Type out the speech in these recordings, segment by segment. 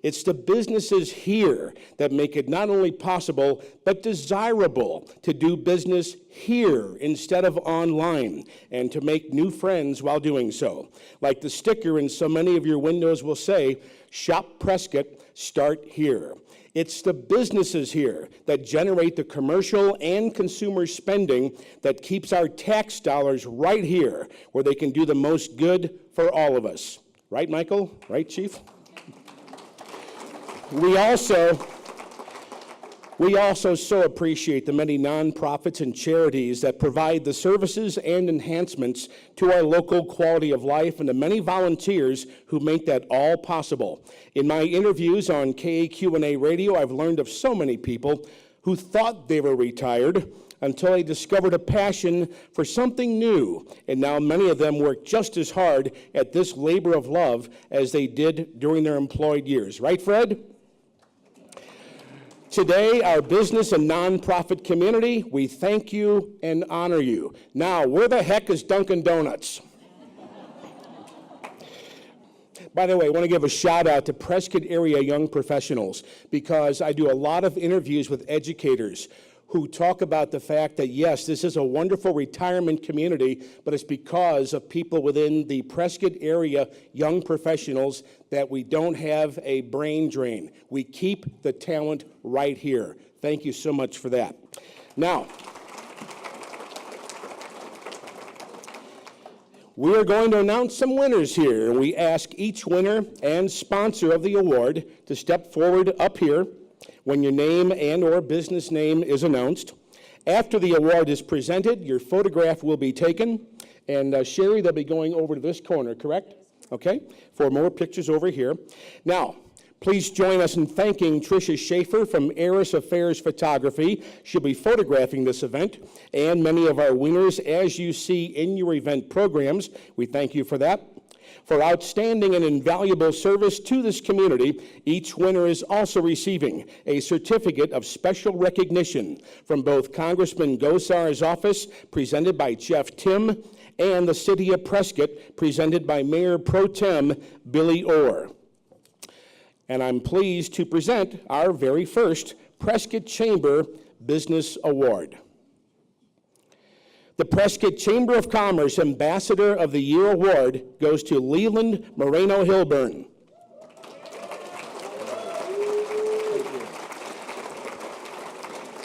It's the businesses here that make it not only possible, but desirable to do business here instead of online, and to make new friends while doing so. Like the sticker in so many of your windows will say, "Shop Prescott, start here." It's the businesses here that generate the commercial and consumer spending that keeps our tax dollars right here, where they can do the most good for all of us. Right, Michael? Right, Chief? We also so appreciate the many nonprofits and charities that provide the services and enhancements to our local quality of life, and the many volunteers who make that all possible. In my interviews on KAQ&A Radio, I've learned of so many people who thought they were retired until they discovered a passion for something new, and now many of them work just as hard at this labor of love as they did during their employed years. Right, Fred? Today, our business and nonprofit community, we thank you and honor you. Now, where the heck is Dunkin' Donuts? By the way, I want to give a shout out to Prescott area young professionals, because I do a lot of interviews with educators who talk about the fact that, yes, this is a wonderful retirement community, but it's because of people within the Prescott area young professionals that we don't have a brain drain. We keep the talent right here. Thank you so much for that. Now, we are going to announce some winners here. We ask each winner and sponsor of the award to step forward up here when your name and or business name is announced. After the award is presented, your photograph will be taken, and Sherry, they'll be going over to this corner, correct? Okay, for more pictures over here. Now, please join us in thanking Tricia Schaefer from Eris Affairs Photography. She'll be photographing this event, and many of our winners, as you see in your event programs. We thank you for that. For outstanding and invaluable service to this community, each winner is also receiving a certificate of special recognition from both Congressman Gosar's office, presented by Jeff Timm, and the City of Prescott, presented by Mayor Pro Tem Billy Orr. And I'm pleased to present our very first Prescott Chamber Business Award. The Prescott Chamber of Commerce Ambassador of the Year Award goes to Leland Moreno-Hilburn.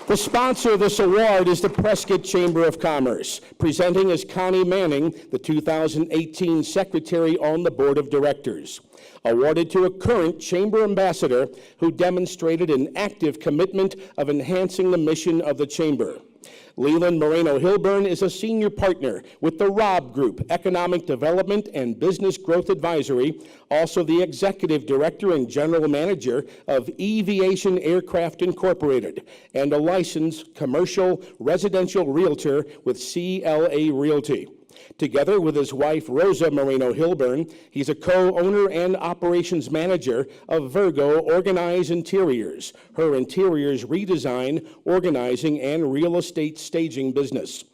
The sponsor of this award is the Prescott Chamber of Commerce. Presenting is Connie Manning, the 2018 Secretary on the Board of Directors. Awarded to a current Chamber Ambassador who demonstrated an active commitment of enhancing the mission of the Chamber. Leland Moreno-Hilburn is a senior partner with the Robb Group Economic Development and Business Growth Advisory, also the executive director and general manager of Eviation Aircraft Incorporated, and a licensed commercial residential realtor with CLA Realty. Together with his wife, Rosa Moreno-Hilburn, he's a co-owner and operations manager of Virgo Organize Interiors, her interiors redesign, organizing, and real estate staging business.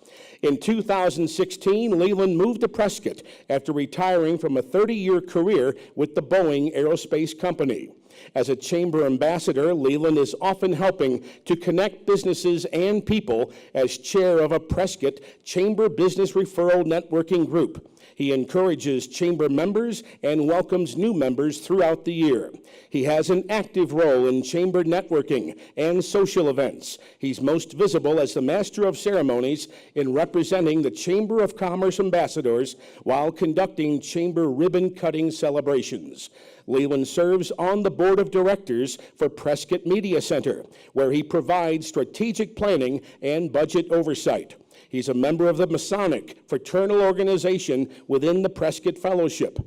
In 2016, Leland moved to Prescott after retiring from a 30-year career with the Boeing Aerospace Company. As a Chamber Ambassador, Leland is often helping to connect businesses and people as chair of a Prescott Chamber Business Referral Networking Group. He encourages Chamber members and welcomes new members throughout the year. He has an active role in Chamber networking and social events. He's most visible as the Master of Ceremonies in representing the Chamber of Commerce ambassadors while conducting Chamber ribbon-cutting celebrations. Leland serves on the board of directors for Prescott Media Center, where he provides strategic planning and budget oversight. He's a member of the Masonic fraternal organization within the Prescott Fellowship.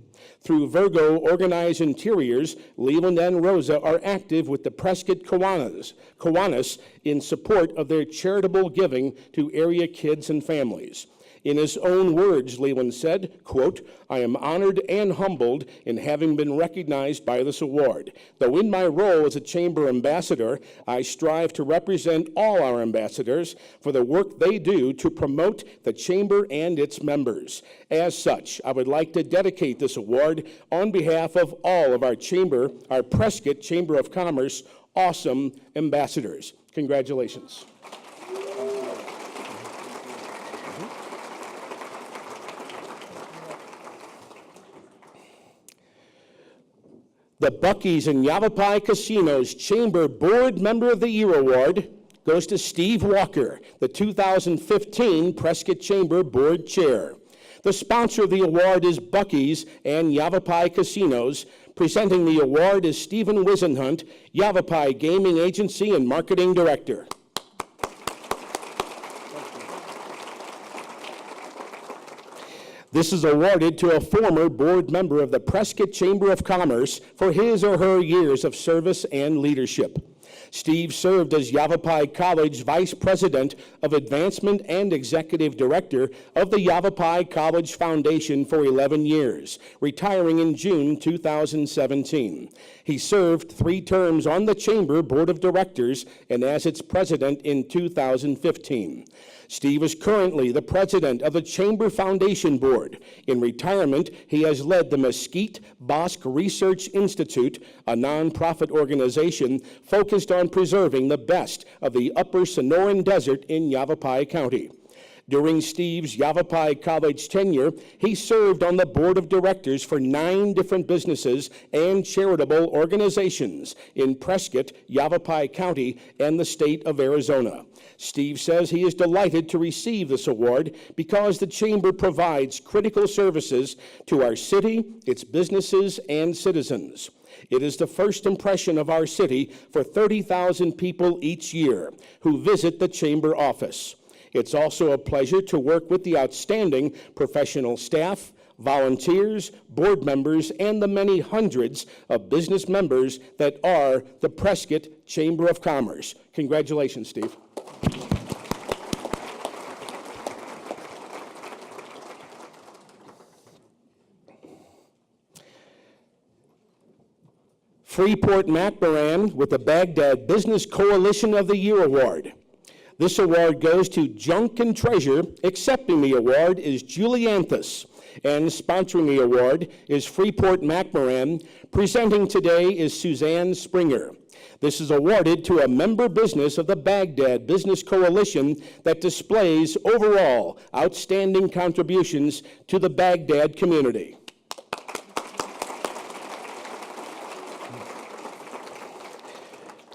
Through Virgo Organize Interiors, Leland and Rosa are active with the Prescott Kiwanis in support of their charitable giving to area kids and families. In his own words, Leland said, quote, "I am honored and humbled in having been recognized by this award. Though in my role as a Chamber ambassador, I strive to represent all our ambassadors for the work they do to promote the Chamber and its members. As such, I would like to dedicate this award on behalf of all of our Prescott Chamber of Commerce awesome ambassadors." Congratulations. The Buc-ee's and Yavapai Casinos Chamber Board Member of the Year Award goes to Steve Walker, the 2015 Prescott Chamber Board Chair. The sponsor of the award is Buc-ee's and Yavapai Casinos. Presenting the award is Stephen Wisenhunt, Yavapai Gaming Agency and Marketing Director. This is awarded to a former board member of the Prescott Chamber of Commerce for his or her years of service and leadership. Steve served as Yavapai College Vice President of Advancement and Executive Director of the Yavapai College Foundation for 11 years, retiring in June 2017. He served 3 terms on the Chamber Board of Directors and as its president in 2015. Steve is currently the president of the Chamber Foundation Board. In retirement, he has led the Mesquite Bosque Research Institute, a nonprofit organization focused on preserving the best of the Upper Sonoran Desert in Yavapai County. During Steve's Yavapai College tenure, he served on the board of directors for 9 different businesses and charitable organizations in Prescott, Yavapai County, and the state of Arizona. Steve says he is delighted to receive this award because the Chamber provides critical services to our city, its businesses, and citizens. It is the first impression of our city for 30,000 people each year who visit the Chamber office. It's also a pleasure to work with the outstanding professional staff, volunteers, board members, and the many hundreds of business members that are the Prescott Chamber of Commerce. Congratulations, Steve. Freeport-McMoran with the Baghdad Business Coalition of the Year Award. This award goes to Junk and Treasure. Accepting the award is Julie Anthus, and sponsoring the award is Freeport-McMoran. Presenting today is Suzanne Springer. This is awarded to a member business of the Baghdad Business Coalition that displays overall outstanding contributions to the Baghdad community.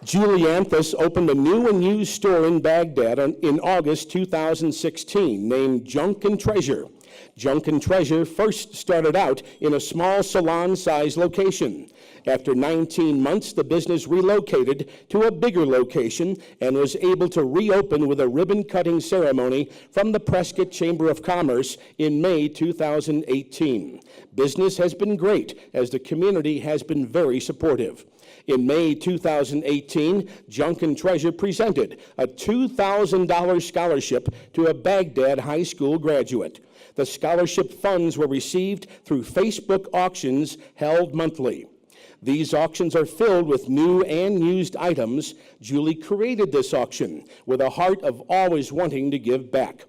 Julie Anthus opened a new and used store in Baghdad in August 2016 named Junk and Treasure. Junk and Treasure first started out in a small salon-sized location. After 19 months, the business relocated to a bigger location and was able to reopen with a ribbon-cutting ceremony from the Prescott Chamber of Commerce in May 2018. Business has been great as the community has been very supportive. In May 2018, Junk and Treasure presented a $2,000 scholarship to a Baghdad high school graduate. The scholarship funds were received through Facebook auctions held monthly. These auctions are filled with new and used items. Julie created this auction with a heart of always wanting to give back.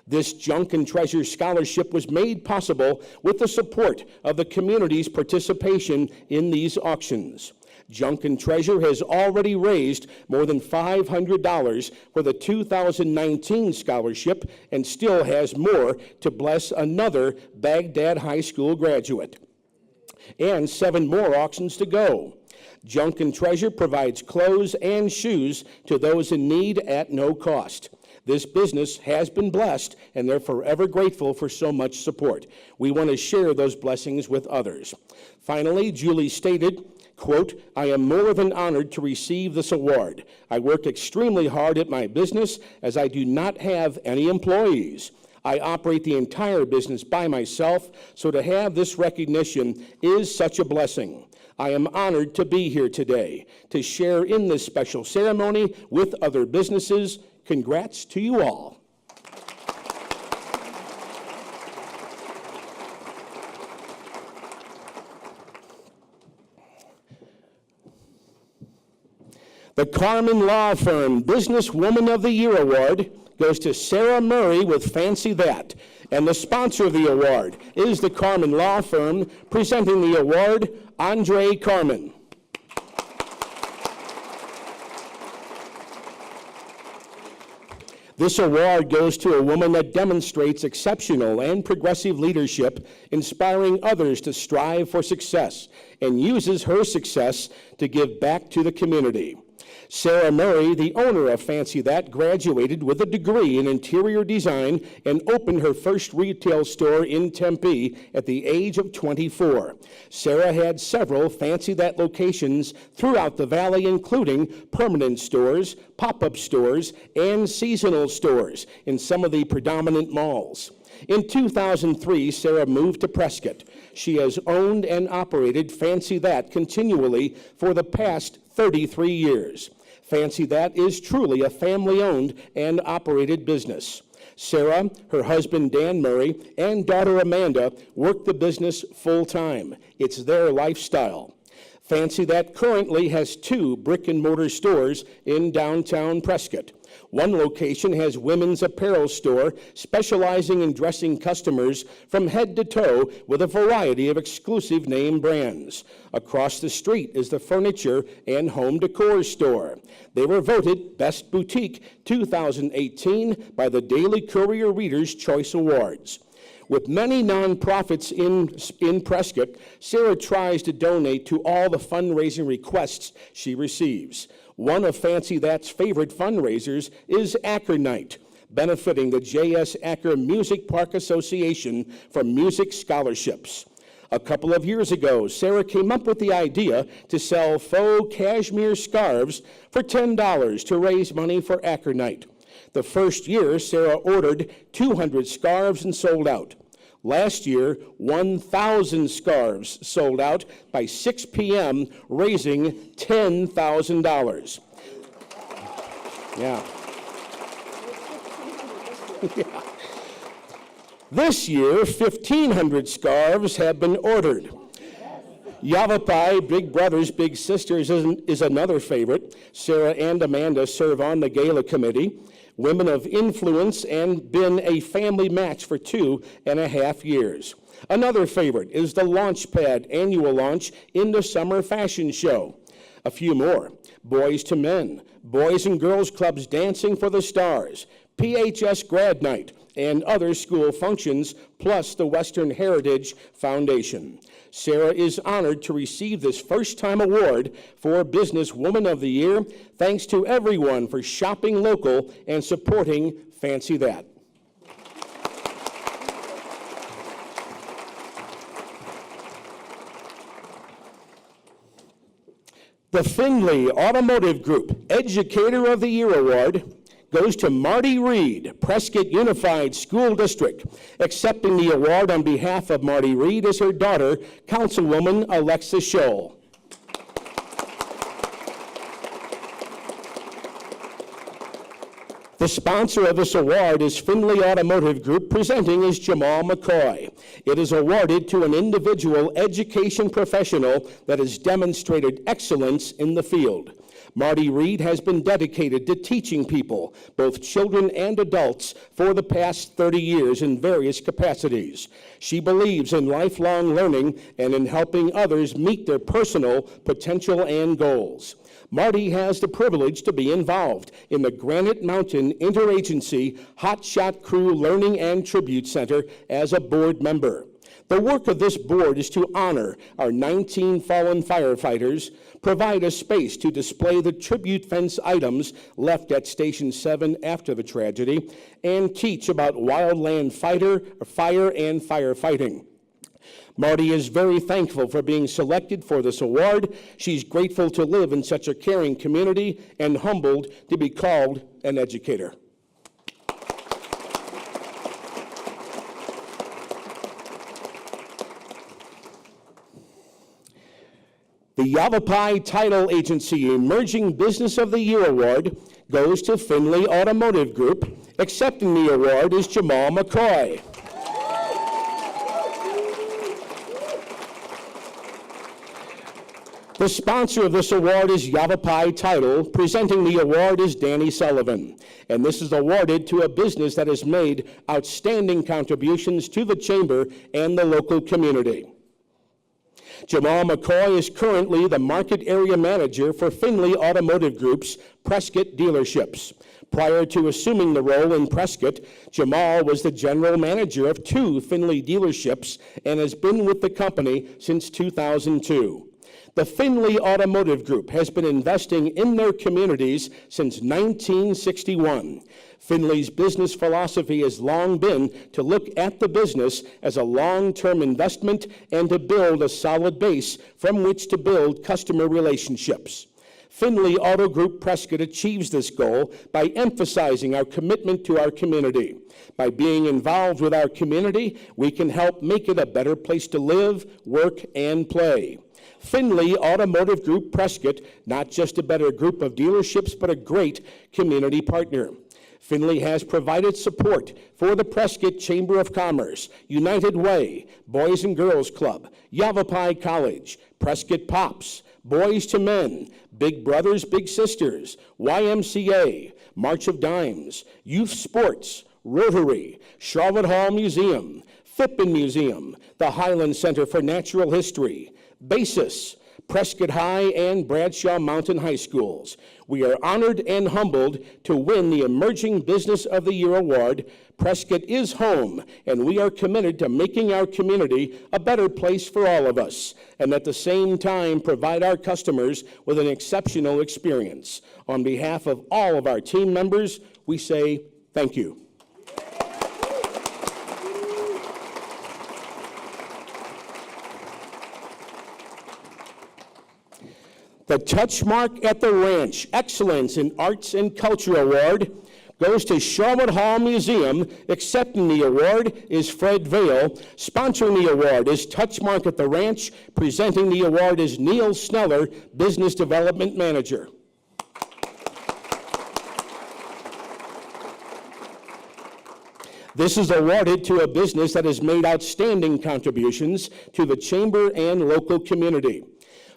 This Junk and Treasure scholarship was made possible with the support of the community's participation in these auctions. Junk and Treasure has already raised more than $500 for the 2019 scholarship and still has more to bless another Baghdad high school graduate. And 7 more auctions to go. Junk and Treasure provides clothes and shoes to those in need at no cost. This business has been blessed, and they're forever grateful for so much support. We want to share those blessings with others. Finally, Julie stated, quote, "I am more than honored to receive this award. I work extremely hard at my business as I do not have any employees. I operate the entire business by myself, so to have this recognition is such a blessing. I am honored to be here today to share in this special ceremony with other businesses. Congrats to you all." The Carmen Law Firm Businesswoman of the Year Award goes to Sarah Murray with Fancy That. And the sponsor of the award is the Carmen Law Firm, presenting the award, Andre Carmen. This award goes to a woman that demonstrates exceptional and progressive leadership, inspiring others to strive for success, and uses her success to give back to the community. Sarah Murray, the owner of Fancy That, graduated with a degree in interior design and opened her first retail store in Tempe at the age of 24. Sarah had several Fancy That locations throughout the valley, including permanent stores, pop-up stores, and seasonal stores in some of the predominant malls. In 2003, Sarah moved to Prescott. She has owned and operated Fancy That continually for the past 33 years. Fancy That is truly a family-owned and operated business. Sarah, her husband Dan Murray, and daughter Amanda work the business full-time. It's their lifestyle. Fancy That currently has 2 brick-and-mortar stores in downtown Prescott. One location has women's apparel store specializing in dressing customers from head to toe with a variety of exclusive name brands. Across the street is the furniture and home decor store. They were voted Best Boutique 2018 by the Daily Courier Reader's Choice Awards. With many nonprofits in Prescott, Sarah tries to donate to all the fundraising requests she receives. One of Fancy That's favorite fundraisers is Acker Night, benefiting the J.S. Acker Music Park Association for music scholarships. A couple of years ago, Sarah came up with the idea to sell faux cashmere scarves for $10 to raise money for Acker Night. The first year, Sarah ordered 200 scarves and sold out. Last year, 1,000 scarves sold out by 6 p.m., raising $10,000. Yeah. Yeah. This year, 1,500 scarves have been ordered. Yavapai, Big Brothers, Big Sisters is another favorite. Sarah and Amanda serve on the gala committee. Women of influence, and been a family match for 2.5 years. Another favorite is the Launchpad annual launch in the summer fashion show. A few more: Boys to Men, Boys and Girls Clubs Dancing for the Stars, PHS Grad Night, and other school functions, plus the Western Heritage Foundation. Sarah is honored to receive this first-time award for Businesswoman of the Year, thanks to everyone for shopping local and supporting Fancy That. The Findlay Automotive Group Educator of the Year Award goes to Marty Reed, Prescott Unified School District. Accepting the award on behalf of Marty Reed is her daughter, Councilwoman Alexa Scholl. The sponsor of this award is Findlay Automotive Group, presenting is Jamal McCoy. It is awarded to an individual education professional that has demonstrated excellence in the field. Marty Reed has been dedicated to teaching people, both children and adults, for the past 30 years in various capacities. She believes in lifelong learning and in helping others meet their personal potential and goals. Marty has the privilege to be involved in the Granite Mountain Interagency Hotshot Crew Learning and Tribute Center as a board member. The work of this board is to honor our 19 fallen firefighters, provide a space to display the tribute fence items left at Station 7 after the tragedy, and teach about wildland fire and firefighting. Marty is very thankful for being selected for this award. She's grateful to live in such a caring community and humbled to be called an educator. The Yavapai Title Agency Emerging Business of the Year Award goes to Findlay Automotive Group. Accepting the award is Jamal McCoy. The sponsor of this award is Yavapai Title. Presenting the award is Danny Sullivan. And this is awarded to a business that has made outstanding contributions to the Chamber and the local community. Jamal McCoy is currently the market area manager for Finley Automotive Group's Prescott dealerships. Prior to assuming the role in Prescott, Jamal was the general manager of 2 Finley dealerships and has been with the company since 2002. The Finley Automotive Group has been investing in their communities since 1961. Finley's business philosophy has long been to look at the business as a long-term investment and to build a solid base from which to build customer relationships. Finley Auto Group Prescott achieves this goal by emphasizing our commitment to our community. By being involved with our community, we can help make it a better place to live, work, and play. Finley Automotive Group Prescott, not just a better group of dealerships, but a great community partner. Finley has provided support for the Prescott Chamber of Commerce, United Way, Boys and Girls Club, Yavapai College, Prescott Pops, Boys to Men, Big Brothers, Big Sisters, YMCA, March of Dimes, Youth Sports, Rotary, Charlotte Hall Museum, Phippen Museum, the Highland Center for Natural History, BASIS, Prescott High and Bradshaw Mountain High Schools. We are honored and humbled to win the Emerging Business of the Year award. Prescott is home, and we are committed to making our community a better place for all of us, and at the same time provide our customers with an exceptional experience. On behalf of all of our team members, we say thank you. The Touchmark at the Ranch Excellence in Arts and Culture Award goes to Charlotte Hall Museum. Accepting the award is Fred Vail. Sponsoring the award is Touchmark at the Ranch. Presenting the award is Neil Sneller, Business Development Manager. This is awarded to a business that has made outstanding contributions to the Chamber and local community.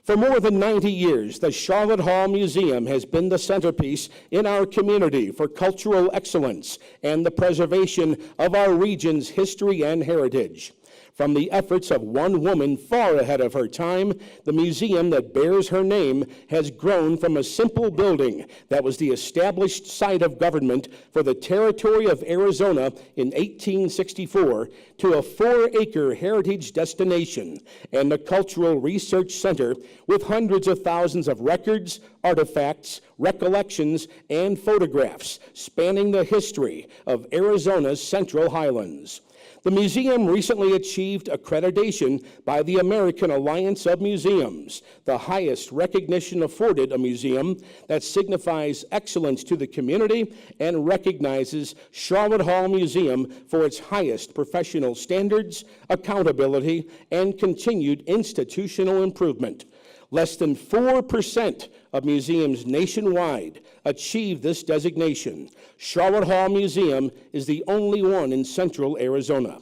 For more than 90 years, the Charlotte Hall Museum has been the centerpiece in our community for cultural excellence and the preservation of our region's history and heritage. From the efforts of one woman far ahead of her time, the museum that bears her name has grown from a simple building that was the established site of government for the territory of Arizona in 1864 to a 4-acre heritage destination and a cultural research center with hundreds of thousands of records, artifacts, recollections, and photographs spanning the history of Arizona's Central Highlands. The museum recently achieved accreditation by the American Alliance of Museums, the highest recognition afforded a museum that signifies excellence to the community and recognizes Charlotte Hall Museum for its highest professional standards, accountability, and continued institutional improvement. Less than 4% of museums nationwide achieve this designation. Charlotte Hall Museum is the only one in central Arizona.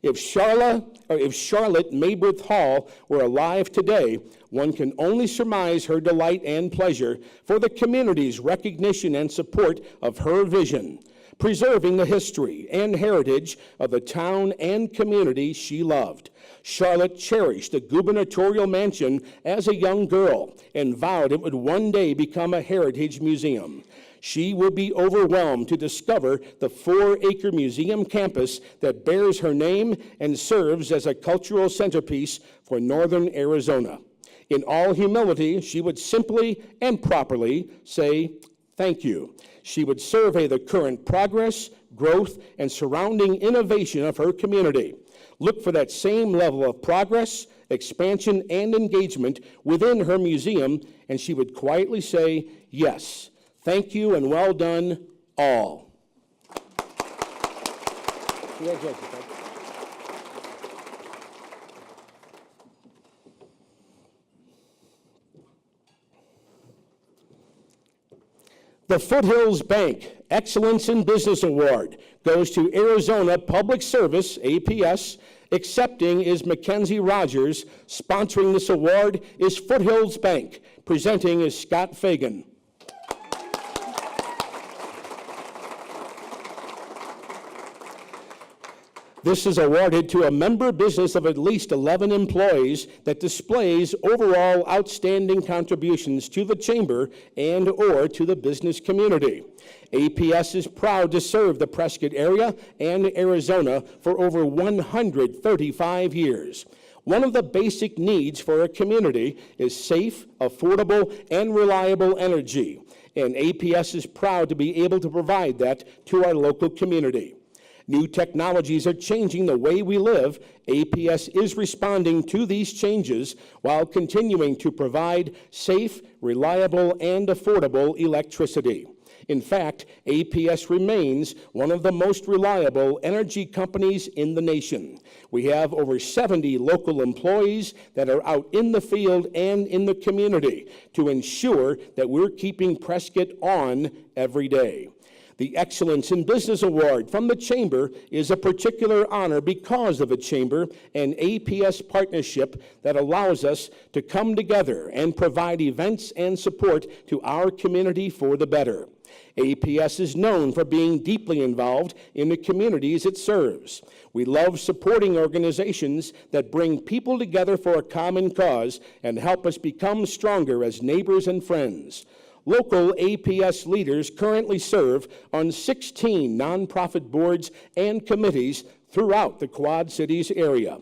If Charlotte Maybrith Hall were alive today, one can only surmise her delight and pleasure for the community's recognition and support of her vision, preserving the history and heritage of the town and community she loved. Charlotte cherished the gubernatorial mansion as a young girl and vowed it would one day become a heritage museum. She will be overwhelmed to discover the 4-acre museum campus that bears her name and serves as a cultural centerpiece for northern Arizona. In all humility, she would simply and properly say, thank you. She would survey the current progress, growth, and surrounding innovation of her community. Look for that same level of progress, expansion, and engagement within her museum, and she would quietly say, yes, thank you and well done, all. Congratulations. The Foothills Bank Excellence in Business Award goes to Arizona Public Service, APS. Accepting is Mackenzie Rogers. Sponsoring this award is Foothills Bank. Presenting is Scott Fagan. This is awarded to a member business of at least 11 employees that displays overall outstanding contributions to the Chamber and/or to the business community. APS is proud to serve the Prescott area and Arizona for over 135 years. One of the basic needs for a community is safe, affordable, and reliable energy, and APS is proud to be able to provide that to our local community. New technologies are changing the way we live. APS is responding to these changes while continuing to provide safe, reliable, and affordable electricity. In fact, APS remains one of the most reliable energy companies in the nation. We have over 70 local employees that are out in the field and in the community to ensure that we're keeping Prescott on every day. The Excellence in Business Award from the Chamber is a particular honor because of the Chamber and APS partnership that allows us to come together and provide events and support to our community for the better. APS is known for being deeply involved in the communities it serves. We love supporting organizations that bring people together for a common cause and help us become stronger as neighbors and friends. Local APS leaders currently serve on 16 nonprofit boards and committees throughout the Quad Cities area.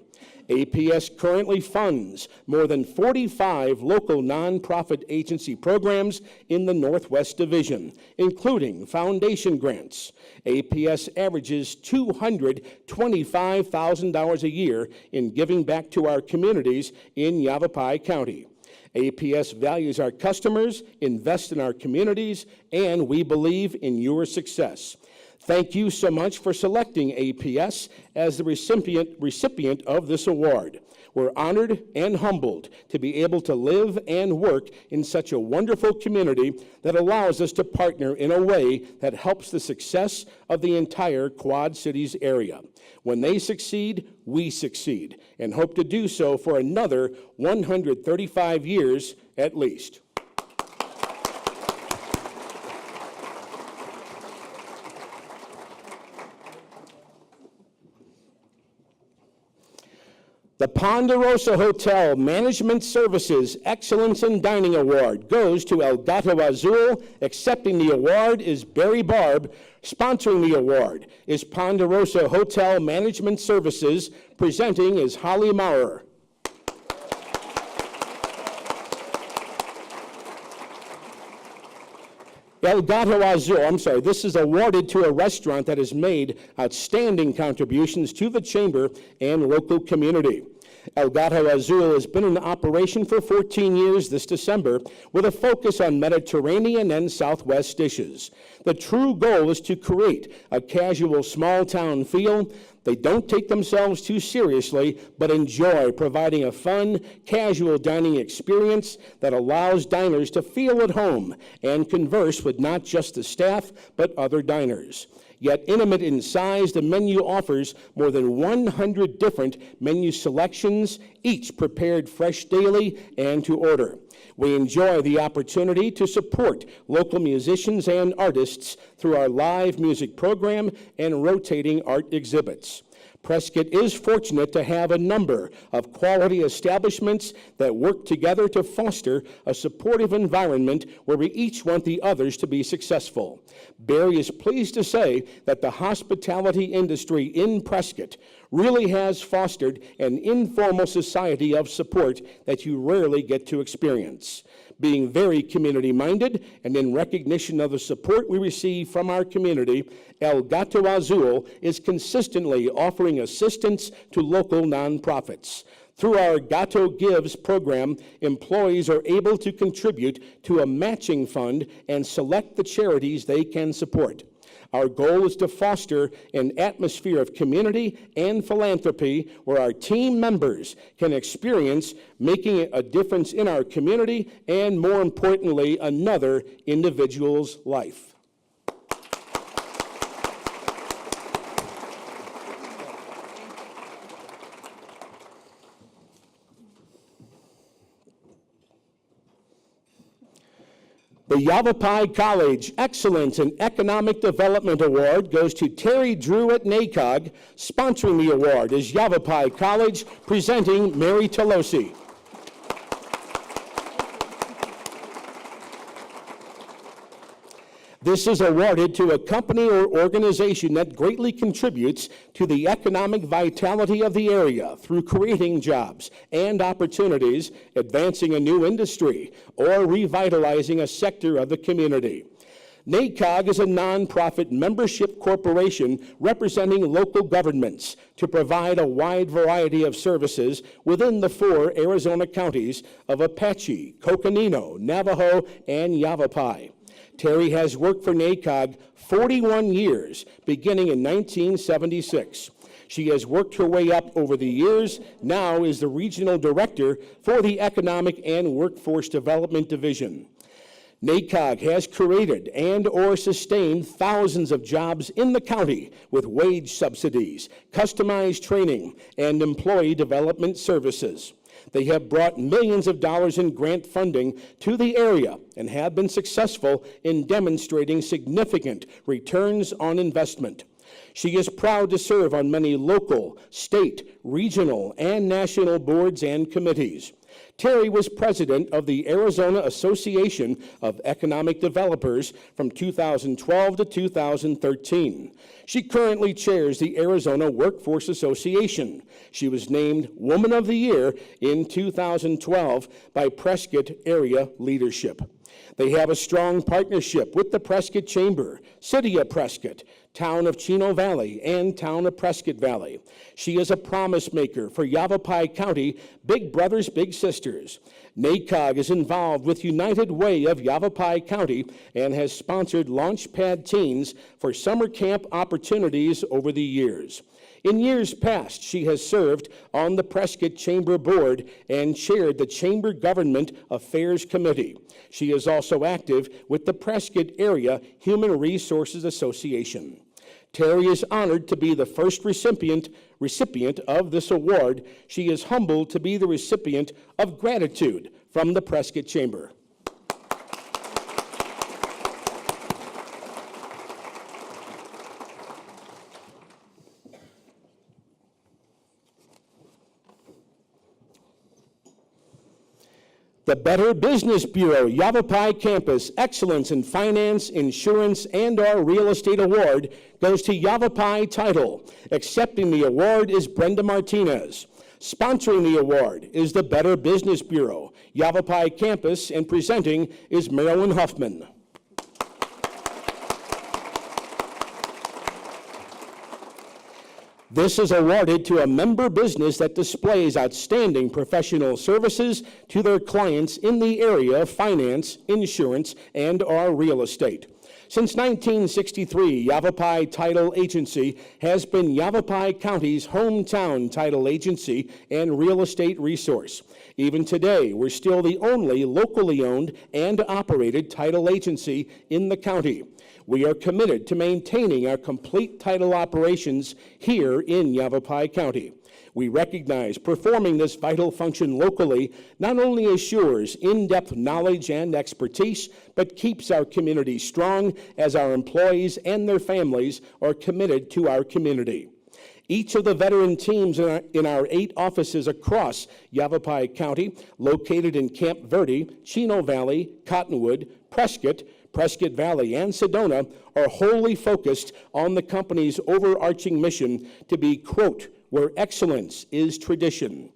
APS currently funds more than 45 local nonprofit agency programs in the Northwest Division, including foundation grants. APS averages $225,000 a year in giving back to our communities in Yavapai County. APS values our customers, invests in our communities, and we believe in your success. Thank you so much for selecting APS as the recipient of this award. We're honored and humbled to be able to live and work in such a wonderful community that allows us to partner in a way that helps the success of the entire Quad Cities area. When they succeed, we succeed, and hope to do so for another 135 years at least. The Ponderosa Hotel Management Services Excellence in Dining Award goes to El Gato Azul. Accepting the award is Barry Barb. Sponsoring the award is Ponderosa Hotel Management Services. Presenting is Holly Maurer. El Gato Azul, this is awarded to a restaurant that has made outstanding contributions to the Chamber and local community. El Gato Azul has been in operation for 14 years this December with a focus on Mediterranean and Southwest dishes. The true goal is to create a casual small-town feel. They don't take themselves too seriously, but enjoy providing a fun, casual dining experience that allows diners to feel at home and converse with not just the staff, but other diners. Yet intimate in size, the menu offers more than 100 different menu selections, each prepared fresh daily and to order. We enjoy the opportunity to support local musicians and artists through our live music program and rotating art exhibits. Prescott is fortunate to have a number of quality establishments that work together to foster a supportive environment where we each want the others to be successful. Barry is pleased to say that the hospitality industry in Prescott really has fostered an informal society of support that you rarely get to experience. Being very community-minded and in recognition of the support we receive from our community, El Gato Azul is consistently offering assistance to local nonprofits. Through our Gato Gives program, employees are able to contribute to a matching fund and select the charities they can support. Our goal is to foster an atmosphere of community and philanthropy where our team members can experience making a difference in our community and, more importantly, another individual's life. The Yavapai College Excellence in Economic Development Award goes to Terry Drew at NACOG. Sponsoring the award is Yavapai College, presenting Mary Tolosi. This is awarded to a company or organization that greatly contributes to the economic vitality of the area through creating jobs and opportunities, advancing a new industry, or revitalizing a sector of the community. NACOG is a nonprofit membership corporation representing local governments to provide a wide variety of services within the 4 Arizona counties of Apache, Coconino, Navajo, and Yavapai. Terry has worked for NACOG 41 years, beginning in 1976. She has worked her way up over the years, now is the Regional Director for the Economic and Workforce Development Division. NACOG has created and or sustained thousands of jobs in the county with wage subsidies, customized training, and employee development services. They have brought millions of dollars in grant funding to the area and have been successful in demonstrating significant returns on investment. She is proud to serve on many local, state, regional, and national boards and committees. Terry was president of the Arizona Association of Economic Developers from 2012 to 2013. She currently chairs the Arizona Workforce Association. She was named Woman of the Year in 2012 by Prescott Area Leadership. They have a strong partnership with the Prescott Chamber, City of Prescott, Town of Chino Valley, and Town of Prescott Valley. She is a promise maker for Yavapai County Big Brothers Big Sisters. NACOG is involved with United Way of Yavapai County and has sponsored Launchpad Teens for summer camp opportunities over the years. In years past, she has served on the Prescott Chamber Board and chaired the Chamber Government Affairs Committee. She is also active with the Prescott Area Human Resources Association. Terry is honored to be the first recipient of this award. She is humbled to be the recipient of gratitude from the Prescott Chamber. The Better Business Bureau Yavapai Campus Excellence in Finance, Insurance, and our Real Estate Award goes to Yavapai Title. Accepting the award is Brenda Martinez. Sponsoring the award is the Better Business Bureau Yavapai Campus, and presenting is Marilyn Huffman. This is awarded to a member business that displays outstanding professional services to their clients in the area of finance, insurance, and or real estate. Since 1963, Yavapai Title Agency has been Yavapai County's hometown title agency and real estate resource. Even today, we're still the only locally owned and operated title agency in the county. We are committed to maintaining our complete title operations here in Yavapai County. We recognize performing this vital function locally not only assures in-depth knowledge and expertise, but keeps our community strong as our employees and their families are committed to our community. Each of the veteran teams in our 8 offices across Yavapai County, located in Camp Verde, Chino Valley, Cottonwood, Prescott Valley, and Sedona, are wholly focused on the company's overarching mission to be, quote, where excellence is tradition.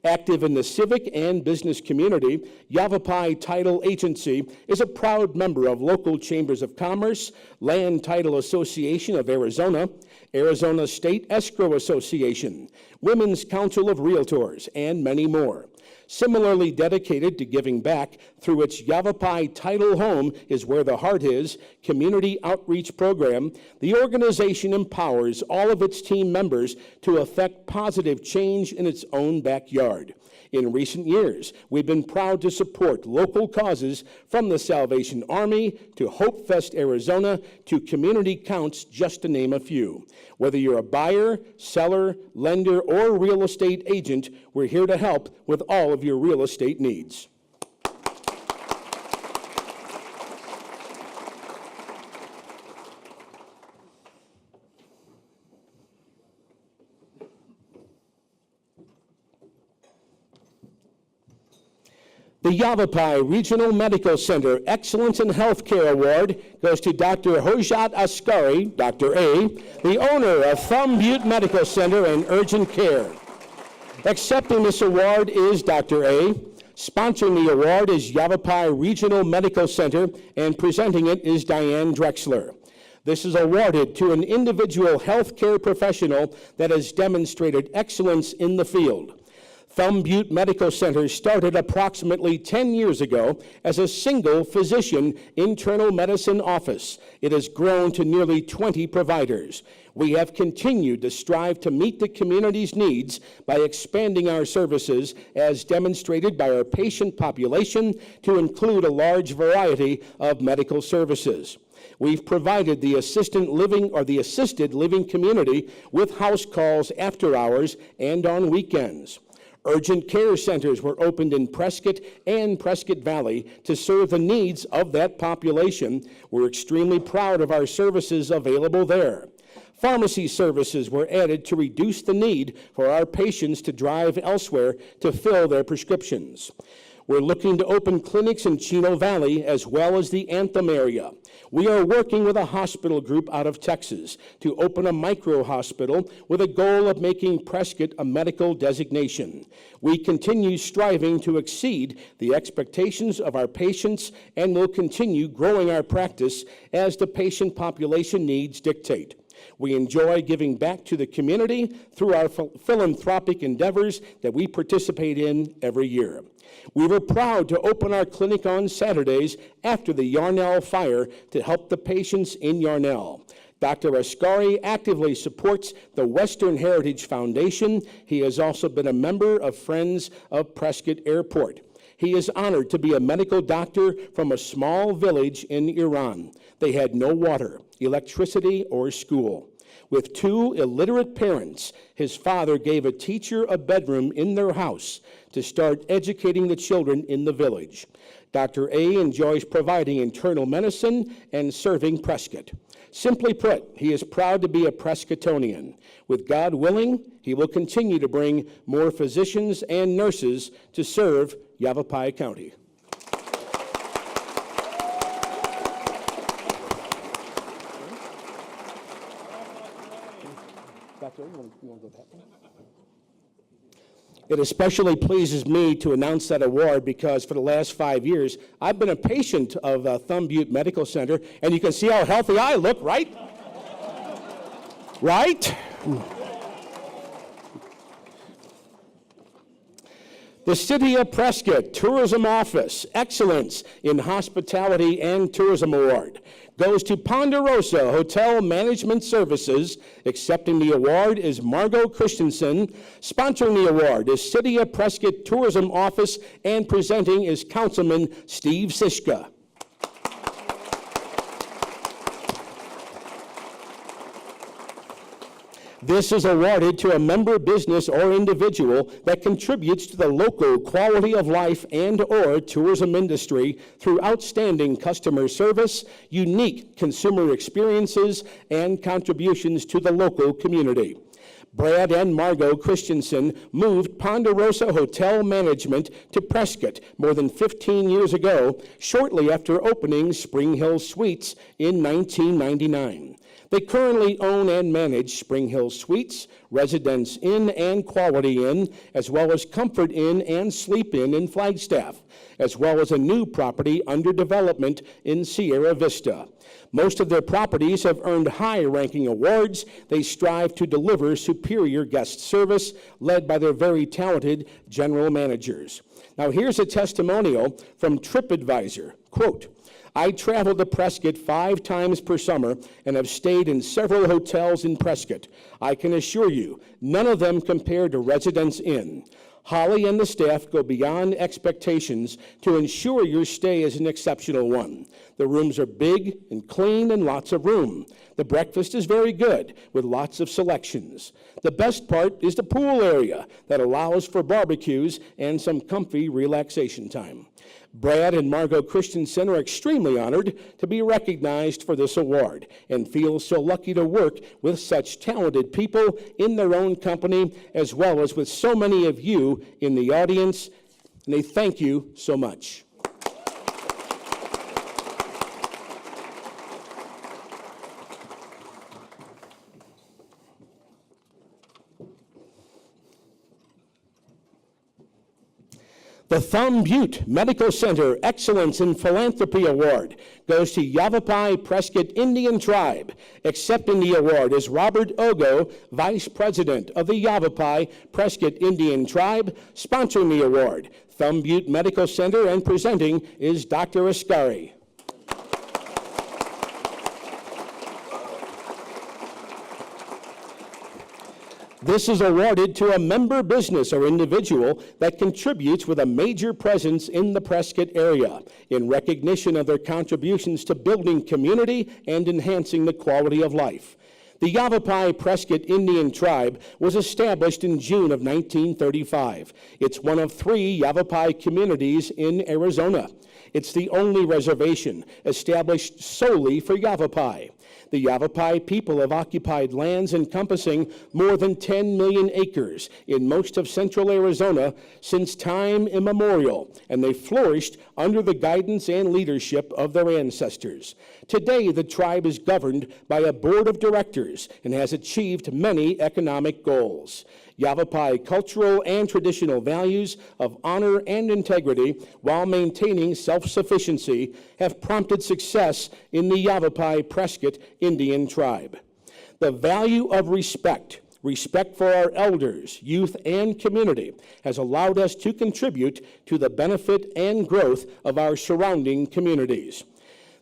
Active in the civic and business community, Yavapai Title Agency is a proud member of local chambers of commerce, Land Title Association of Arizona, Arizona State Escrow Association, Women's Council of Realtors, and many more. Similarly dedicated to giving back through its Yavapai Title Home is Where the Heart Is community outreach program, the organization empowers all of its team members to effect positive change in its own backyard. In recent years, we've been proud to support local causes from the Salvation Army to Hope Fest Arizona to Community Counts, just to name a few. Whether you're a buyer, seller, lender, or real estate agent, we're here to help with all of your real estate needs. The Yavapai Regional Medical Center Excellence in Healthcare Award goes to Dr. Hojat Askari, Dr. A, the owner of Thumb Butte Medical Center and Urgent Care. Accepting this award is Dr. A. Sponsoring the award is Yavapai Regional Medical Center, and presenting it is Diane Drexler. This is awarded to an individual healthcare professional that has demonstrated excellence in the field. Thumb Butte Medical Center started approximately 10 years ago as a single physician internal medicine office. It has grown to nearly 20 providers. We have continued to strive to meet the community's needs by expanding our services as demonstrated by our patient population to include a large variety of medical services. We've provided the assisted living community with house calls after hours and on weekends. Urgent care centers were opened in Prescott and Prescott Valley to serve the needs of that population. We're extremely proud of our services available there. Pharmacy services were added to reduce the need for our patients to drive elsewhere to fill their prescriptions. We're looking to open clinics in Chino Valley as well as the Anthem area. We are working with a hospital group out of Texas to open a micro-hospital with a goal of making Prescott a medical designation. We continue striving to exceed the expectations of our patients and will continue growing our practice as the patient population needs dictate. We enjoy giving back to the community through our philanthropic endeavors that we participate in every year. We were proud to open our clinic on Saturdays after the Yarnell fire to help the patients in Yarnell. Dr. Ascari actively supports the Western Heritage Foundation. He has also been a member of Friends of Prescott Airport. He is honored to be a medical doctor from a small village in Iran. They had no water, electricity, or school. With two illiterate parents, his father gave a teacher a bedroom in their house to start educating the children in the village. Dr. A enjoys providing internal medicine and serving Prescott. Simply put, he is proud to be a Prescottonian. With God willing, he will continue to bring more physicians and nurses to serve Yavapai County. It especially pleases me to announce that award because for the last 5 years, I've been a patient of Thumb Butte Medical Center, and you can see how healthy I look, right? Right? The City of Prescott Tourism Office Excellence in Hospitality and Tourism Award goes to Ponderosa Hotel Management Services. Accepting the award is Margot Christensen. Sponsoring the award is City of Prescott Tourism Office, and presenting is Councilman Steve Sischka. This is awarded to a member business or individual that contributes to the local quality of life and/or tourism industry through outstanding customer service, unique consumer experiences, and contributions to the local community. Brad and Margot Christensen moved Ponderosa Hotel Management to Prescott more than 15 years ago, shortly after opening Spring Hill Suites in 1999. They currently own and manage Spring Hill Suites, Residence Inn and Quality Inn, as well as Comfort Inn and Sleep Inn in Flagstaff, as well as a new property under development in Sierra Vista. Most of their properties have earned high-ranking awards. They strive to deliver superior guest service, led by their very talented general managers. Now here's a testimonial from TripAdvisor. Quote, I travel to Prescott 5 times per summer and have stayed in several hotels in Prescott. I can assure you, none of them compare to Residence Inn. Holly and the staff go beyond expectations to ensure your stay is an exceptional one. The rooms are big and clean and lots of room. The breakfast is very good with lots of selections. The best part is the pool area that allows for barbecues and some comfy relaxation time. Brad and Margot Christensen are extremely honored to be recognized for this award and feel so lucky to work with such talented people in their own company, as well as with so many of you in the audience. and they thank you so much. The Thumb Butte Medical Center Excellence in Philanthropy Award goes to Yavapai Prescott Indian Tribe. Accepting the award is Robert Ogo, Vice President of the Yavapai Prescott Indian Tribe, sponsoring the award. Thumb Butte Medical Center, and presenting is Dr. Ascari. This is awarded to a member business or individual that contributes with a major presence in the Prescott area in recognition of their contributions to building community and enhancing the quality of life. The Yavapai Prescott Indian Tribe was established in June of 1935. It's one of 3 Yavapai communities in Arizona. It's the only reservation established solely for Yavapai. The Yavapai people have occupied lands encompassing more than 10 million acres in most of central Arizona since time immemorial, and they flourished under the guidance and leadership of their ancestors. Today, the tribe is governed by a board of directors and has achieved many economic goals. Yavapai cultural and traditional values of honor and integrity while maintaining self-sufficiency have prompted success in the Yavapai Prescott Indian Tribe. The value of respect for our elders, youth, and community has allowed us to contribute to the benefit and growth of our surrounding communities.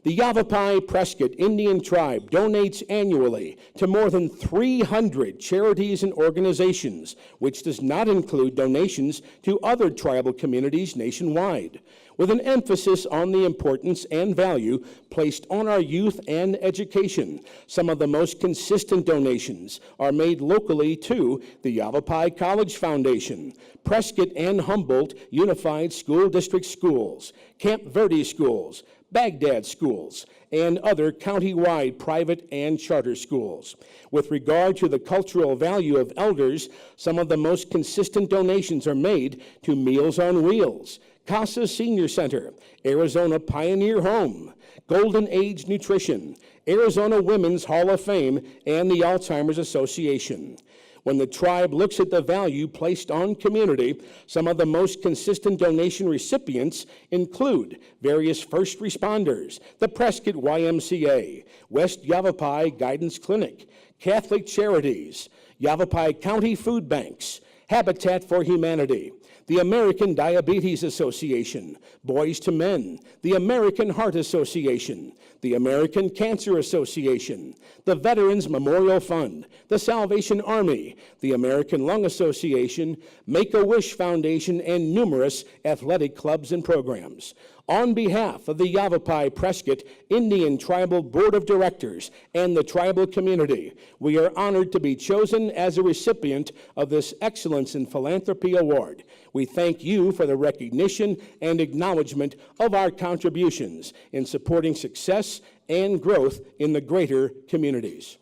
The Yavapai Prescott Indian Tribe donates annually to more than 300 charities and organizations, which does not include donations to other tribal communities nationwide, with an emphasis on the importance and value placed on our youth and education. Some of the most consistent donations are made locally to the Yavapai College Foundation, Prescott and Humboldt Unified School District Schools, Camp Verde Schools, Baghdad schools, and other county-wide private and charter schools. With regard to the cultural value of elders, some of the most consistent donations are made to Meals on Wheels, Casa Senior Center, Arizona Pioneer Home, Golden Age Nutrition, Arizona Women's Hall of Fame, and the Alzheimer's Association. When the tribe looks at the value placed on community, some of the most consistent donation recipients include various first responders, the Prescott YMCA, West Yavapai Guidance Clinic, Catholic Charities, Yavapai County Food Banks, Habitat for Humanity, the American Diabetes Association, Boys to Men, the American Heart Association, the American Cancer Association, the Veterans Memorial Fund, the Salvation Army, the American Lung Association, Make-A-Wish Foundation, and numerous athletic clubs and programs. On behalf of the Yavapai Prescott Indian Tribal Board of Directors and the tribal community, we are honored to be chosen as a recipient of this Excellence in Philanthropy Award. We thank you for the recognition and acknowledgement of our contributions in supporting success and growth in the greater communities.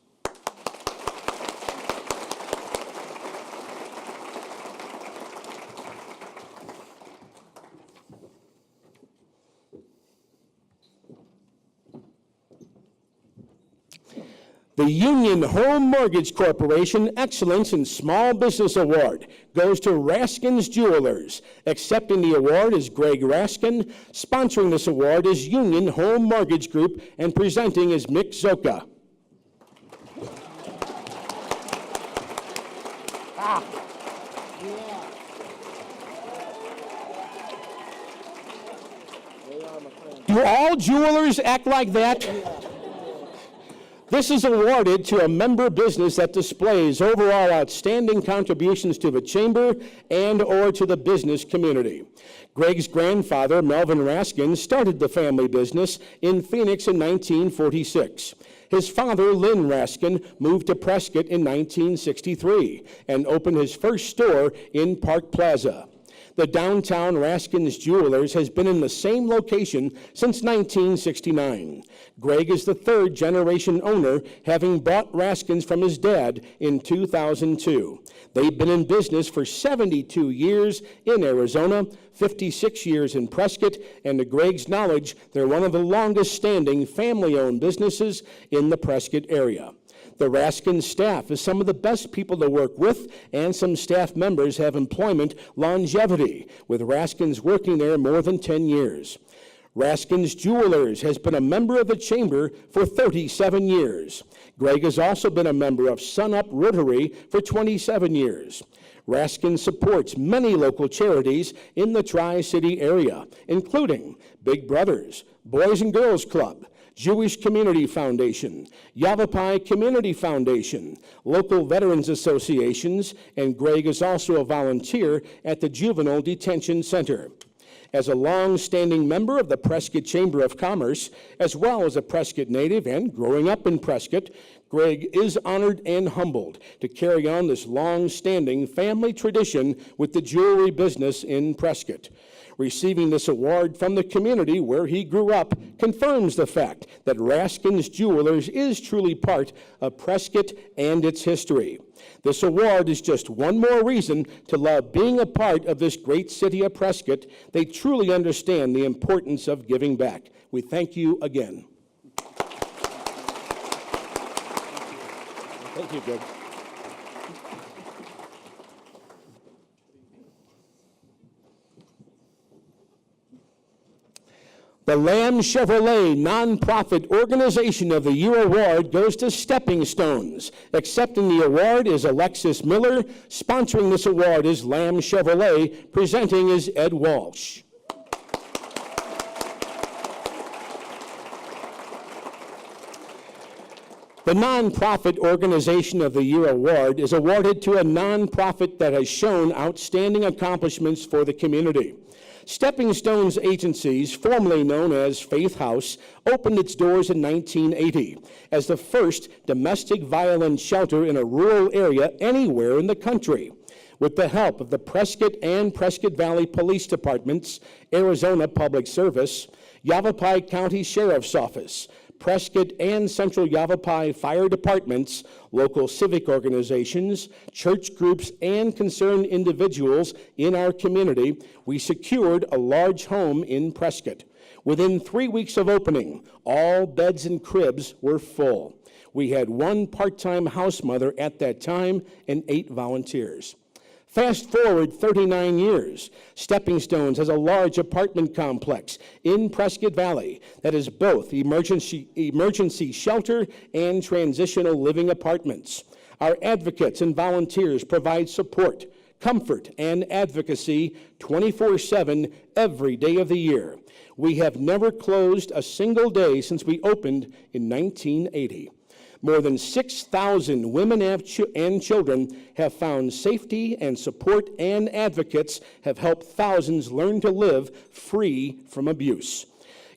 The Union Home Mortgage Corporation Excellence in Small Business Award goes to Raskin's Jewelers. Accepting the award is Greg Raskin. Sponsoring this award is Union Home Mortgage Group, and presenting is Mick Zoka. Do all jewelers act like that? This is awarded to a member business that displays overall outstanding contributions to the chamber and or to the business community. Greg's grandfather, Melvin Raskin, started the family business in Phoenix in 1946. His father, Lynn Raskin, moved to Prescott in 1963 and opened his first store in Park Plaza. The downtown Raskins Jewelers has been in the same location since 1969. Greg is the third-generation owner, having bought Raskins from his dad in 2002. They've been in business for 72 years in Arizona, 56 years in Prescott, and to Greg's knowledge, they're one of the longest-standing family-owned businesses in the Prescott area. The Raskins staff is some of the best people to work with, and some staff members have employment longevity, with Raskins working there more than 10 years. Raskins Jewelers has been a member of the Chamber for 37 years. Greg has also been a member of Sun Up Rotary for 27 years. Raskins supports many local charities in the Tri-City area, including Big Brothers, Boys and Girls Club, Jewish Community Foundation, Yavapai Community Foundation, local veterans associations, and Greg is also a volunteer at the Juvenile Detention Center. As a long-standing member of the Prescott Chamber of Commerce, as well as a Prescott native and growing up in Prescott, Greg is honored and humbled to carry on this long-standing family tradition with the jewelry business in Prescott. Receiving this award from the community where he grew up confirms the fact that Raskins Jewelers is truly part of Prescott and its history. This award is just one more reason to love being a part of this great city of Prescott. They truly understand the importance of giving back. We thank you again. Thank you, Greg. The Lamb Chevrolet Nonprofit Organization of the Year Award goes to Stepping Stones. Accepting the award is Alexis Miller. Sponsoring this award is Lamb Chevrolet. Presenting is Ed Walsh. The Nonprofit Organization of the Year Award is awarded to a nonprofit that has shown outstanding accomplishments for the community. Stepping Stones Agencies, formerly known as Faith House, opened its doors in 1980 as the first domestic violence shelter in a rural area anywhere in the country. With the help of the Prescott and Prescott Valley Police Departments, Arizona Public Service, Yavapai County Sheriff's Office, Prescott and Central Yavapai Fire Departments, local civic organizations, church groups, and concerned individuals in our community, we secured a large home in Prescott. Within 3 weeks of opening, all beds and cribs were full. We had one part-time house mother at that time and 8 volunteers. Fast forward 39 years, Stepping Stones has a large apartment complex in Prescott Valley that is both emergency shelter and transitional living apartments. Our advocates and volunteers provide support, comfort, and advocacy 24/7 every day of the year. We have never closed a single day since we opened in 1980. More than 6,000 women and children have found safety and support, and advocates have helped thousands learn to live free from abuse.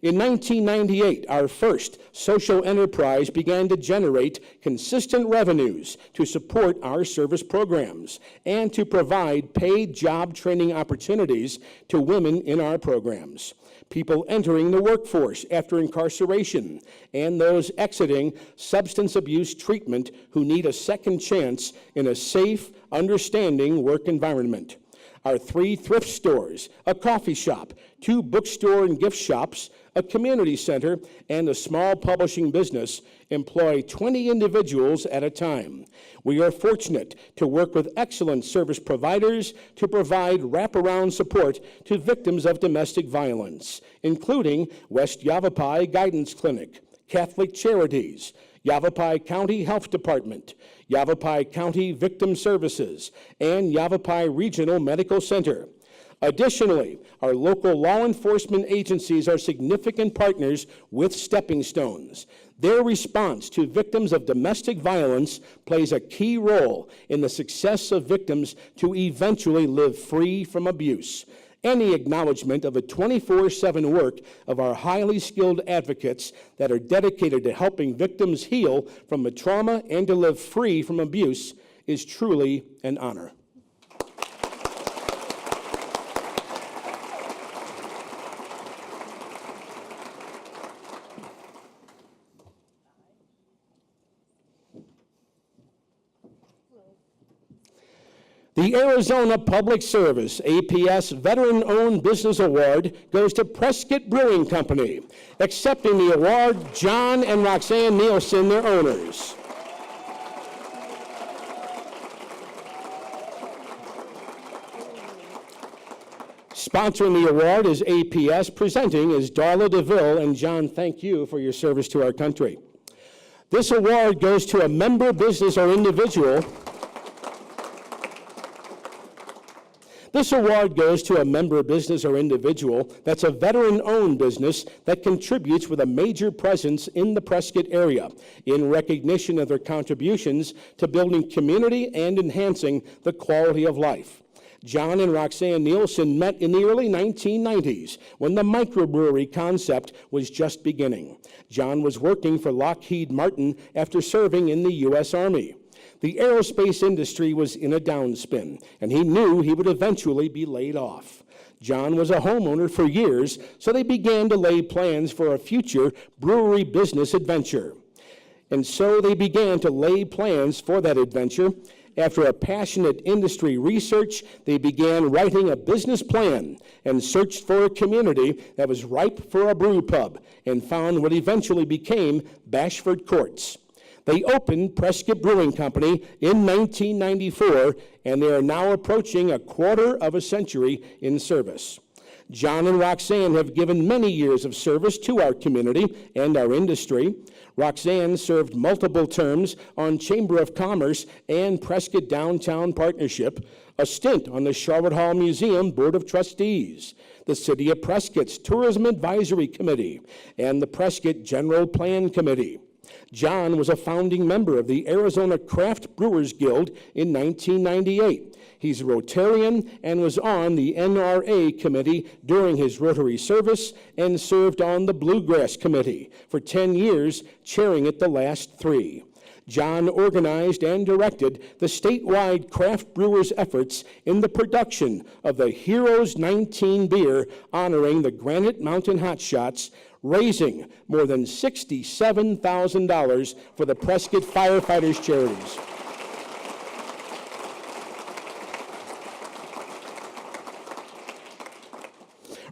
In 1998, our first social enterprise began to generate consistent revenues to support our service programs and to provide paid job training opportunities to women in our programs, people entering the workforce after incarceration, and those exiting substance abuse treatment who need a second chance in a safe, understanding work environment. Our 3 thrift stores, a coffee shop, 2 bookstore and gift shops, a community center, and a small publishing business employ 20 individuals at a time. We are fortunate to work with excellent service providers to provide wraparound support to victims of domestic violence, including West Yavapai Guidance Clinic, Catholic Charities, Yavapai County Health Department, Yavapai County Victim Services, and Yavapai Regional Medical Center. Additionally, our local law enforcement agencies are significant partners with Stepping Stones. Their response to victims of domestic violence plays a key role in the success of victims to eventually live free from abuse. Any acknowledgement of the 24/7 work of our highly skilled advocates that are dedicated to helping victims heal from the trauma and to live free from abuse is truly an honor. The Arizona Public Service, APS Veteran-Owned Business Award goes to Prescott Brewing Company. Accepting the award, John and Roxanne Nielsen, their owners. Sponsoring the award is APS. Presenting is Darla DeVille. And John, thank you for your service to our country. This award goes to a member business or individual. This award goes to a member business or individual that's a veteran-owned business that contributes with a major presence in the Prescott area in recognition of their contributions to building community and enhancing the quality of life. John and Roxanne Nielsen met in the early 1990s when the microbrewery concept was just beginning. John was working for Lockheed Martin after serving in the U.S. Army. The aerospace industry was in a downspin, and he knew he would eventually be laid off. John was a homeowner for years, so they began to lay plans for a future brewery business adventure. And so they began to lay plans for that adventure. After a passionate industry research, they began writing a business plan and searched for a community that was ripe for a brew pub and found what eventually became Bashford Courts. They opened Prescott Brewing Company in 1994, and they are now approaching a quarter of a century in service. John and Roxanne have given many years of service to our community and our industry. Roxanne served multiple terms on Chamber of Commerce and Prescott Downtown Partnership, a stint on the Charlotte Hall Museum Board of Trustees, the City of Prescott's Tourism Advisory Committee, and the Prescott General Plan Committee. John was a founding member of the Arizona Craft Brewers Guild in 1998. He's a Rotarian and was on the NRA committee during his Rotary service and served on the Bluegrass Committee for 10 years, chairing it the last 3. John organized and directed the statewide craft brewers' efforts in the production of the Heroes 19 beer honoring the Granite Mountain Hotshots, raising more than $67,000 for the Prescott Firefighters Charities.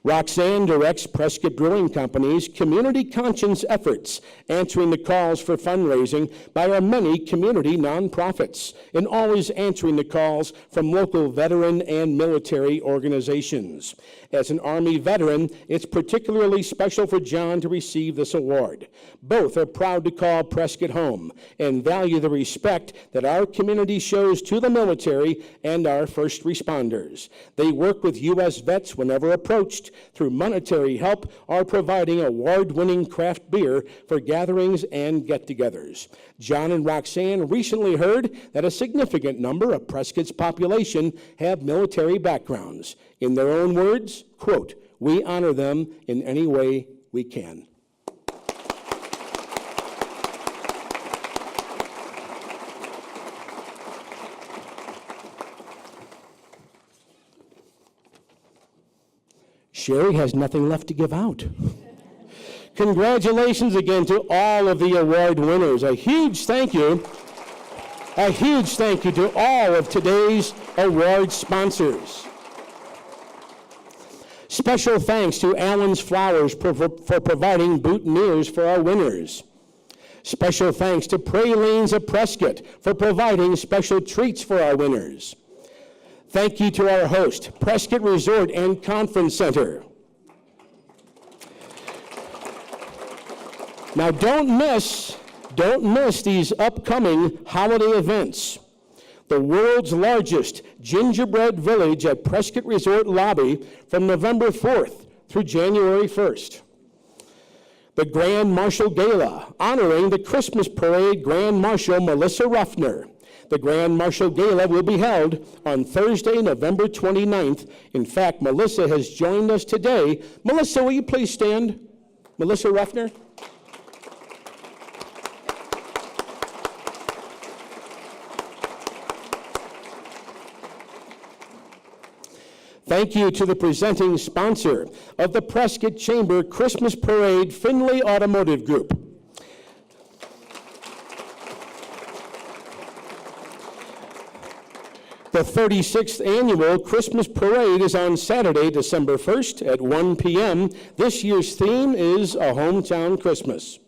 Roxanne directs Prescott Brewing Company's community conscience efforts, answering the calls for fundraising by our many community nonprofits, and always answering the calls from local veteran and military organizations. As an Army veteran, it's particularly special for John to receive this award. Both are proud to call Prescott home and value the respect that our community shows to the military and our first responders. They work with U.S. vets whenever approached, through monetary help, are providing award-winning craft beer for gatherings and get-togethers. John and Roxanne recently heard that a significant number of Prescott's population have military backgrounds. In their own words, quote, "We honor them in any way we can." Sherry has nothing left to give out. Congratulations again to all of the award winners. A huge thank you to all of today's award sponsors. Special thanks to Allen's Flowers for providing boutonnieres for our winners. Special thanks to Pralines of Prescott for providing special treats for our winners. Thank you to our host, Prescott Resort and Conference Center. Now don't miss these upcoming holiday events. The world's largest gingerbread village at Prescott Resort Lobby from November 4th through January 1st. The Grand Marshal Gala, honoring the Christmas Parade Grand Marshal Melissa Ruffner. The Grand Marshal Gala will be held on Thursday, November 29th. In fact, Melissa has joined us today. Melissa, will you please stand? Melissa Ruffner. Thank you to the presenting sponsor of the Prescott Chamber Christmas Parade, Findlay Automotive Group. The 36th Annual Christmas Parade is on Saturday, December 1st at 1 p.m. This year's theme is A Hometown Christmas.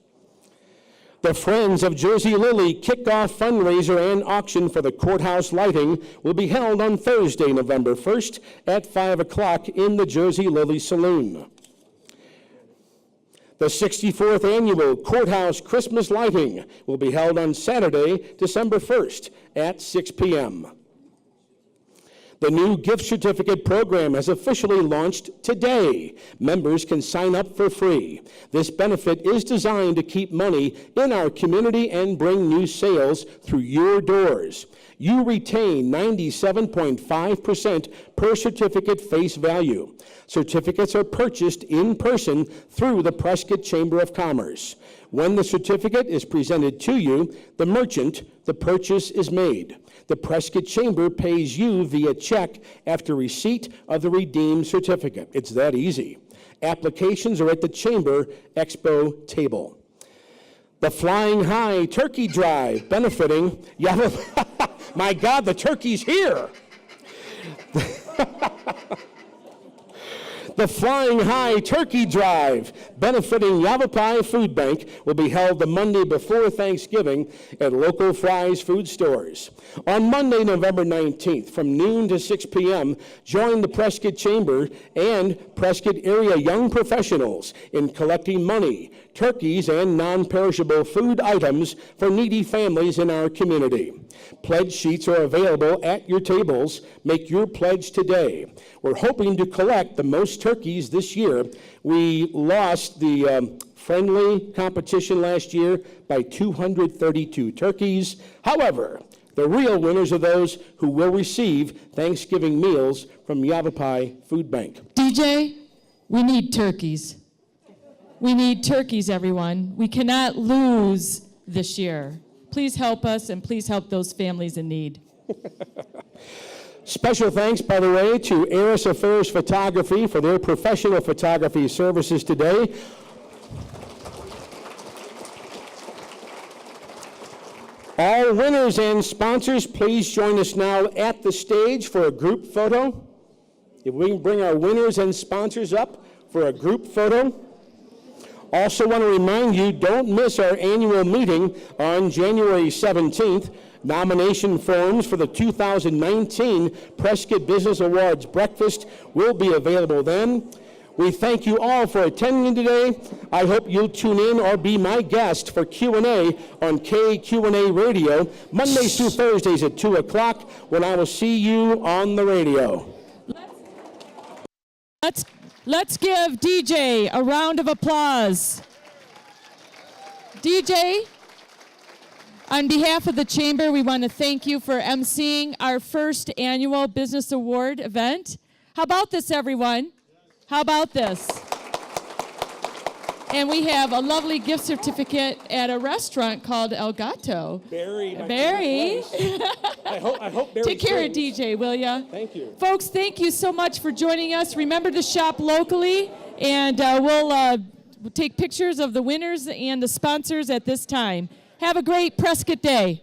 The Friends of Jersey Lily kickoff fundraiser and auction for the courthouse lighting will be held on Thursday, November 1st at 5 o'clock in the Jersey Lily Saloon. The 64th Annual Courthouse Christmas Lighting will be held on Saturday, December 1st at 6 p.m. The new gift certificate program has officially launched today. Members can sign up for free. This benefit is designed to keep money in our community and bring new sales through your doors. You retain 97.5% per certificate face value. Certificates are purchased in person through the Prescott Chamber of Commerce. When the certificate is presented to you, the merchant, the purchase is made. The Prescott Chamber pays you via check after receipt of the redeemed certificate. It's that easy. Applications are at the Chamber Expo table. The Flying High Turkey Drive benefiting my God, the turkey's here. The Flying High Turkey Drive, benefiting Yavapai Food Bank, will be held the Monday before Thanksgiving at local Fry's food stores. On Monday, November 19th, from noon to 6 p.m., join the Prescott Chamber and Prescott area young professionals in collecting money, turkeys, and non-perishable food items for needy families in our community. Pledge sheets are available at your tables. Make your pledge today. We're hoping to collect the most turkeys this year. We lost the friendly competition last year by 232 turkeys. However, the real winners are those who will receive Thanksgiving meals from Yavapai Food Bank. DJ, we need turkeys. We need turkeys, everyone. We cannot lose this year. Please help us, and please help those families in need. Special thanks, by the way, to Eris Affairs Photography for their professional photography services today. All winners and sponsors, please join us now at the stage for a group photo. If we can bring our winners and sponsors up for a group photo. Also want to remind you, don't miss our annual meeting on January 17th. Nomination forms for the 2019 Prescott Business Awards Breakfast will be available then. We thank you all for attending today. I hope you'll tune in or be my guest for Q&A on KQA Radio, Mondays through Thursdays at 2 o'clock, when I will see you on the radio. Let's give DJ a round of applause. DJ, on behalf of the Chamber, we want to thank you for emceeing our first annual Business Award event. How about this, everyone? How about this? And we have a lovely gift certificate at a restaurant called El Gato. Barry. I hope Barry Take care of DJ, will ya? Thank you. Folks, thank you so much for joining us. Remember to shop locally, and we'll take pictures of the winners and the sponsors at this time. Have a great Prescott Day.